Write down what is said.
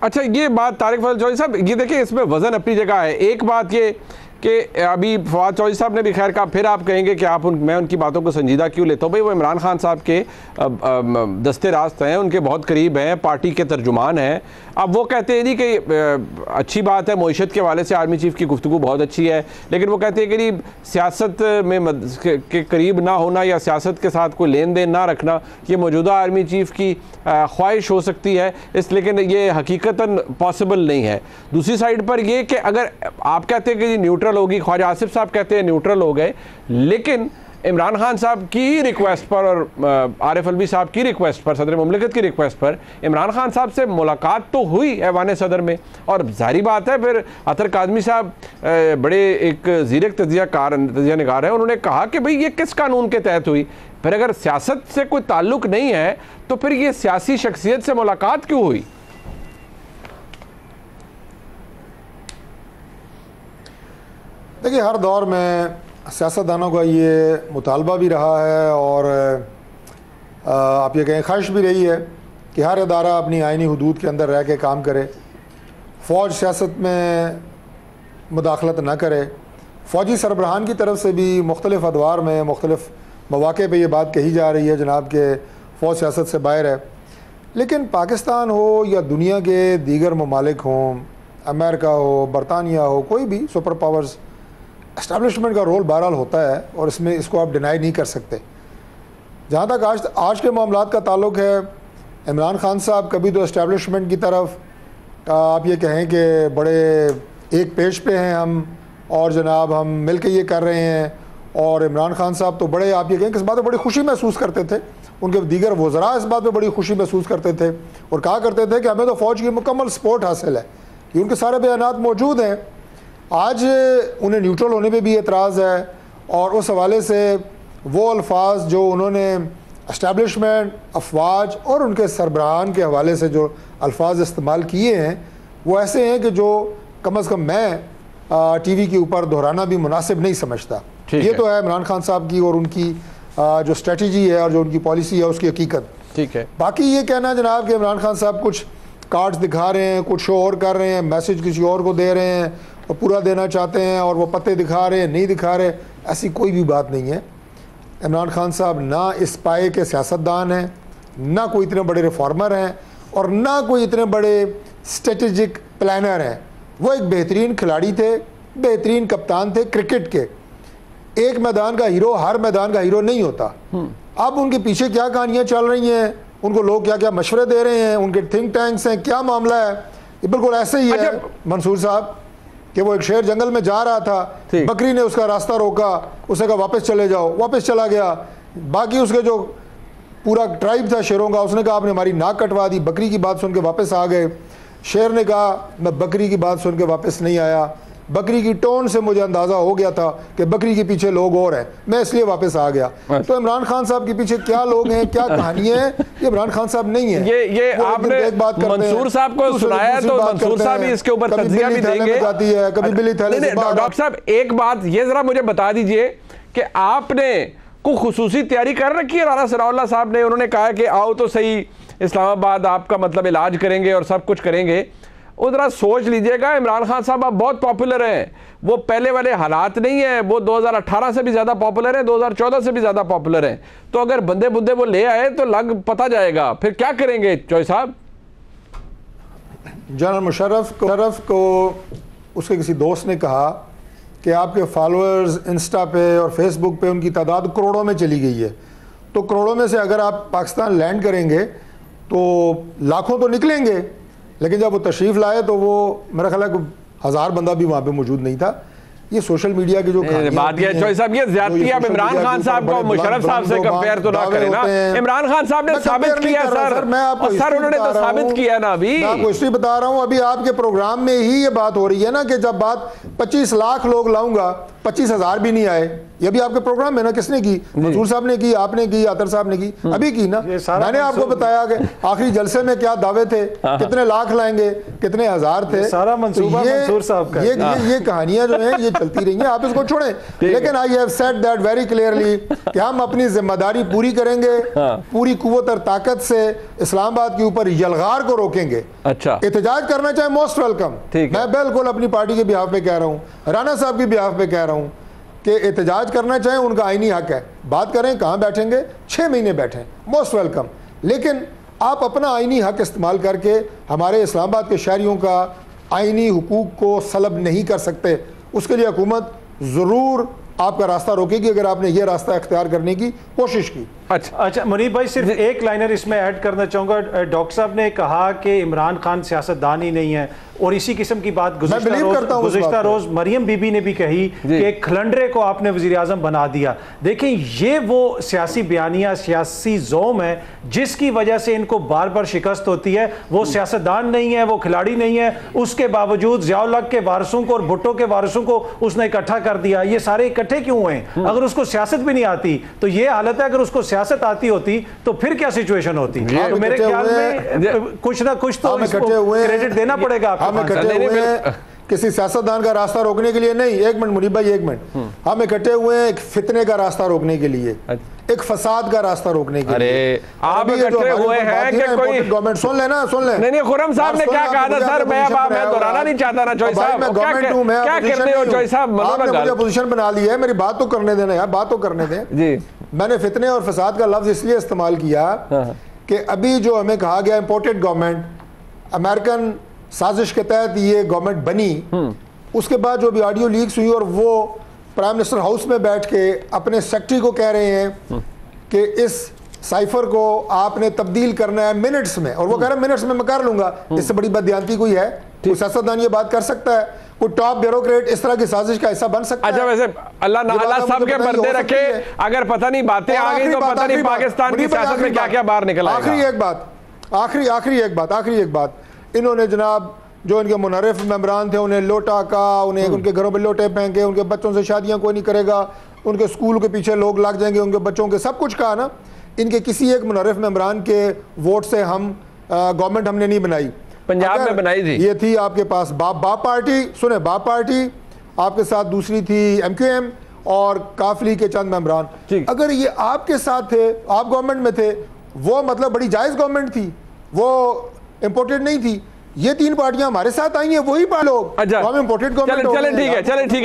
اچھا یہ بات طارق فضل چودھری صاحب، یہ دیکھیں اس میں وزن اپنی جگہ ہے. ایک بات یہ کہ ابھی فواد چودھری صاحب نے بھی خیر کہا، پھر آپ کہیں گے کہ میں ان کی باتوں کو سنجیدہ کیوں لیتا ہوں. بھائی وہ عمران خان صاحب کے دستے راست ہیں، ان کے بہت قریب ہیں، پارٹی کے ترجمان ہیں. اب وہ کہتے ہیں نہیں کہ اچھی بات ہے معیشت کے حوالے سے آرمی چیف کی گفتگو بہت اچھی ہے، لیکن وہ کہتے ہیں کہ سیاست میں کے قریب نہ ہونا یا سیاست کے ساتھ کوئی لین دین نہ رکھنا یہ موجودہ آرمی چیف کی خواہش ہو سکتی ہے، لیکن یہ حقیقتاً پاسبل نہیں ہے. دوسری سائڈ پر یہ کہ اگر آپ کہتے ہیں کہ یہ نیوٹرل ہوگی، خواجہ آصف صاحب کہتے ہیں نیوٹرل ہو گئے، لیکن عمران خان صاحب کی ریکویسٹ پر اور عارف الوی صاحب کی ریکویسٹ پر، صدر مملکت کی ریکویسٹ پر عمران خان صاحب سے ملاقات تو ہوئی ایوان صدر میں. اور ظاہری بات ہے پھر اطہر کاظمی صاحب بڑے ایک زیرک تجزیہ نگار ہیں، انہوں نے کہا کہ بھئی یہ کس قانون کے تحت ہوئی؟ پھر اگر سیاست سے کوئی تعلق نہیں ہے تو پھر یہ سیاسی شخصیت سے ملاقات کیوں ہوئی؟ دیکھیے ہر دور میں سیاستدانوں کا یہ مطالبہ بھی رہا ہے اور آپ یہ کہیں خواہش بھی رہی ہے کہ ہر ادارہ اپنی آئینی حدود کے اندر رہ کے کام کرے، فوج سیاست میں مداخلت نہ کرے. فوجی سربراہان کی طرف سے بھی مختلف ادوار میں مختلف مواقع پہ یہ بات کہی جا رہی ہے جناب کہ فوج سیاست سے باہر ہے. لیکن پاکستان ہو یا دنیا کے دیگر ممالک ہوں، امریکہ ہو، برطانیہ ہو، کوئی بھی سپر پاورز، اسٹیبلشمنٹ کا رول بہرحال ہوتا ہے اور اس کو آپ ڈینائی نہیں کر سکتے. جہاں تک آج کے معاملات کا تعلق ہے، عمران خان صاحب کبھی تو اسٹیبلشمنٹ کی طرف آپ یہ کہیں کہ بڑے ایک پیش پہ ہیں ہم، اور جناب ہم مل کے یہ کر رہے ہیں، اور عمران خان صاحب تو بڑے آپ یہ کہیں کہ اس بات پہ بڑی خوشی محسوس کرتے تھے، ان کے دیگر وزراء اس بات پہ بڑی خوشی محسوس کرتے تھے اور کہا کرتے تھے کہ ہمیں تو فوج کی مکمل سپورٹ حاصل ہے، کہ ان کے سارے بیانات موجود ہیں. آج انہیں نیوٹرل ہونے پہ بھی اعتراض ہے اور اس حوالے سے وہ الفاظ جو انہوں نے اسٹیبلشمنٹ، افواج اور ان کے سربراہان کے حوالے سے جو الفاظ استعمال کیے ہیں وہ ایسے ہیں کہ جو کم از کم میں ٹی وی کے اوپر دہرانا بھی مناسب نہیں سمجھتا. یہ تو ہے عمران خان صاحب کی اور ان کی جو اسٹریٹجی ہے اور جو ان کی پالیسی ہے اس کی حقیقت. ٹھیک ہے. باقی یہ کہنا جناب کہ عمران خان صاحب کچھ کارڈز دکھا رہے ہیں، کچھ شو اور کر رہے ہیں، میسج کسی اور کو دے رہے ہیں اور پورا دینا چاہتے ہیں اور وہ پتے دکھا رہے ہیں نہیں دکھا رہے، ایسی کوئی بھی بات نہیں ہے. عمران خان صاحب نہ اس پائے کے سیاستدان ہیں، نہ کوئی اتنے بڑے ریفارمر ہیں اور نہ کوئی اتنے بڑے اسٹریٹجک پلانر ہیں. وہ ایک بہترین کھلاڑی تھے، بہترین کپتان تھے کرکٹ کے. ایک میدان کا ہیرو ہر میدان کا ہیرو نہیں ہوتا. اب ان کے پیچھے کیا کہانیاں چل رہی ہیں، ان کو لوگ کیا کیا مشورے دے رہے ہیں، ان کے تھنک ٹینکس ہیں، کیا معاملہ ہے، یہ بالکل ایسے ہی ہے منصور صاحب کہ وہ ایک شیر جنگل میں جا رہا تھا، بکری نے اس کا راستہ روکا، اس نے کہا واپس چلے جاؤ، واپس چلا گیا. باقی اس کے جو پورا ٹرائب تھا شیروں کا، اس نے کہا آپ نے ہماری ناک کٹوا دی، بکری کی بات سن کے واپس آ گئے. شیر نے کہا میں بکری کی بات سن کے واپس نہیں آیا، بکری کی ٹون سے مجھے اندازہ ہو گیا تھا کہ بکری کے پیچھے لوگ اور ہیں، میں اس لیے واپس آ گیا. تو عمران خان صاحب کے پیچھے کیا لوگ ہیں، کیا کہانیاں ہیں، یہ عمران خان صاحب نہیں ہیں. یہ آپ نے منصور صاحب کو سنایا تو منصور صاحب بھی اس کے اوپر تجزیہ بھی دیں گے. کبھی بلی تھیلے سے باہر. ڈاکٹر صاحب ایک بات یہ ذرا مجھے بتا دیجئے کہ آپ نے کوئی خصوصی تیاری کر رکھی ہے؟ رانا ثناء اللہ صاحب نے، انہوں نے کہا کہ آؤ تو صحیح اسلام آباد آپ کا مطلب علاج کریں گے اور سب کچھ کریں گے. وہ ذرا سوچ لیجئے گا، عمران خان صاحب آپ بہت پاپولر ہیں، وہ پہلے والے حالات نہیں ہیں، وہ 2018 سے بھی زیادہ پاپولر ہیں، 2014 سے بھی زیادہ پاپولر ہیں. تو اگر بندے وہ لے آئے تو لگ پتہ جائے گا، پھر کیا کریں گے چوہدری صاحب؟ جنرل مشرف کو اس کے کسی دوست نے کہا کہ آپ کے فالوورز انسٹا پہ اور فیس بک پہ ان کی تعداد کروڑوں میں چلی گئی ہے، تو کروڑوں میں سے اگر آپ پاکستان لینڈ کریں گے تو لاکھوں تو نکلیں گے. لیکن جب وہ تشریف لائے تو وہ میرا خیال ہے کہ 1000 بندہ بھی وہاں پہ موجود نہیں تھا. یہ سوشل میڈیا کی جو بات یہ چوہدری صاحب یہ زیادتی آپ عمران خان صاحب کو مشرف صاحب سے کمپیئر تو نہ کریں نا. عمران خان صاحب نے ثابت کیا سر انہوں نے تو ثابت کیا نا. ابھی میں آپ کو ہسٹری بتا رہا ہوں. ابھی آپ کے پروگرام میں ہی یہ بات ہو رہی ہے نا کہ جب بات 25 لاکھ لوگ لاؤں گا 25,000 بھی نہیں آئے. یہ بھی آپ کے پروگرام میں نا, کس نے کی؟ منصور صاحب نے کی, آپ نے کی, عطر صاحب نے کی, ابھی کی نا. میں نے آپ کو بتایا کہ آخری جلسے میں کیا دعوے تھے, کتنے لاکھ لائیں گے, کتنے ہزار تھے. سارا منصوبہ منصور صاحب کا. یہ کہانیاں جو ہیں یہ چلتی رہی ہیں, آپ اس کو چھوڑیں. لیکن I have said that very clearly کہ ہم اپنی ذمہ داری پوری کریں گے, پوری قوت اور طاقت سے اسلام آباد کے اوپر یلغار کو روکیں گے. اچھا, احتجاج کرنا چاہے موسٹ ویلکم. میں بالکل اپنی پارٹی کے بیہاف پہ کہہ رہا ہوں, رانا صاحب کے بیہاف پہ کہہ رہا ہوں کہ احتجاج کرنا چاہیں, ان کا آئینی حق ہے. بات کریں کہاں بیٹھیں گے, 6 مہینے بیٹھیں, موسٹ ویلکم. لیکن آپ اپنا آئینی حق استعمال کر کے ہمارے اسلام آباد کے شہریوں کا آئینی حقوق کو سلب نہیں کر سکتے. اس کے لیے حکومت ضرور آپ کا راستہ روکے گی اگر آپ نے یہ راستہ اختیار کرنے کی کوشش کی. اچھا منیب بھائی, صرف ایک لائنر اس میں ایڈ کرنا چاہوں گا. ڈاکٹر صاحب نے کہا کہ عمران خان سیاستدان ہی نہیں ہے, اور اسی قسم کی بات گزشتہ روز مریم بی بی نے بھی کہی کہ ایک کھلنڈرے کو آپ نے وزیر اعظم بنا دیا. دیکھیں یہ وہ سیاسی بیانیہ, سیاسی زوم ہے جس کی وجہ سے ان کو بار بار شکست ہوتی ہے. وہ سیاستدان نہیں ہے, وہ کھلاڑی نہیں ہے, اس کے باوجود ضیاء الحق کے وارثوں کو اور بھٹو کے وارثوں کو اس نے اکٹھا کر دیا. یہ سارے اکٹھے کیوں ہوئے؟ اگر اس کو سیاست بھی نہیں آتی تو یہ حالت ہے, اگر اس کو سیاست آتی ہوتی تو پھر کیا سچویشن ہوتی؟ تو میرے خیال میں کچھ نہ کچھ تو اس کو کریڈٹ دینا پڑے گا. ہم اکٹھے ہوئے ہیں کسی سیاستدان کا راستہ روکنے کے لیے نہیں. ایک منٹ منیب بھائی, ایک منٹ. ہم اکٹھے ہوئے ہیں ایک فتنے کا راستہ روکنے کے لیے, ایک فساد کا راستہ روکنے کے لیے. آپ اکٹھے ہوئے ہیں کہ کوئی گورنمنٹ سن لینا, سن لیں. نہیں خرم صاحب نے کیا کہا تھا سر, میں دہرانا نہیں چاہتا نا. چوئی صاحب میں گورنمنٹ ہوں, میں کیا کر رہے ہو چوئی صاحب؟ آپ نے مجھے اپوزیشن بنا لی ہے, میری بات تو کرنے دینا یار, بات تو کرنے دیں. جی, میں نے فتنے اور فساد کا لفظ اس لیے استعمال کیا کہ ابھی جو ہمیں کہا گیا امپورٹڈ گورنمنٹ, امریکن سازش کے تحت یہ گورنمنٹ بنی, اس کے بعد جو بھی آڈیو لیکس ہوئی اور وہ پرائم منسٹر ہاؤس میں بیٹھ کے اپنے سیکٹری کو کہہ رہے ہیں کہ اس سائفر کو آپ نے تبدیل کرنا ہے منٹس میں, اور وہ کہہ رہے ہیں منٹس میں کر لوں گا. اس سے بڑی بددیانتی کوئی ہے؟ کوئی سیاستدان یہ بات کر سکتا ہے؟ کوئی ٹاپ بیوروکریٹ اس طرح کی سازش کا حصہ بن سکتا ہے؟ اچھا ویسے اللہ سب کے پردے رکھے, اگر پتہ نہیں باتیں آ گئی تو پتہ نہیں پاکستان کی سیاست میں کیا کیا باہر نکل آئے گا. آخری ایک بات, انہوں نے جناب جو ان کے منحرف ممبران تھے انہیں لوٹا کا, انہیں ان کے گھروں پہ لوٹے پھینکے, ان کے بچوں سے شادیاں کوئی نہیں کرے گا, ان کے اسکول کے پیچھے لوگ لگ جائیں گے, ان کے بچوں کے سب کچھ کہا نا. ان کے کسی ایک منحرف ممبران کے ووٹ سے ہم گورنمنٹ ہم نے نہیں بنائی, پنجاب میں بنائی تھی. یہ تھی آپ کے پاس باپ پارٹی, سنیں باپ پارٹی, آپ کے ساتھ دوسری تھی ایم کیو ایم اور کافلی کے چند ممبران. اگر یہ آپ کے ساتھ تھے, آپ گورنمنٹ میں تھے, وہ مطلب بڑی جائز گورنمنٹ تھی, وہ امپورٹڈ نہیں تھی. یہ 3 پارٹیاں ہمارے ساتھ آئی ہیں, وہی لوگ, ہم امپورٹڈ گورنمنٹ. چلیں ٹھیک ہے.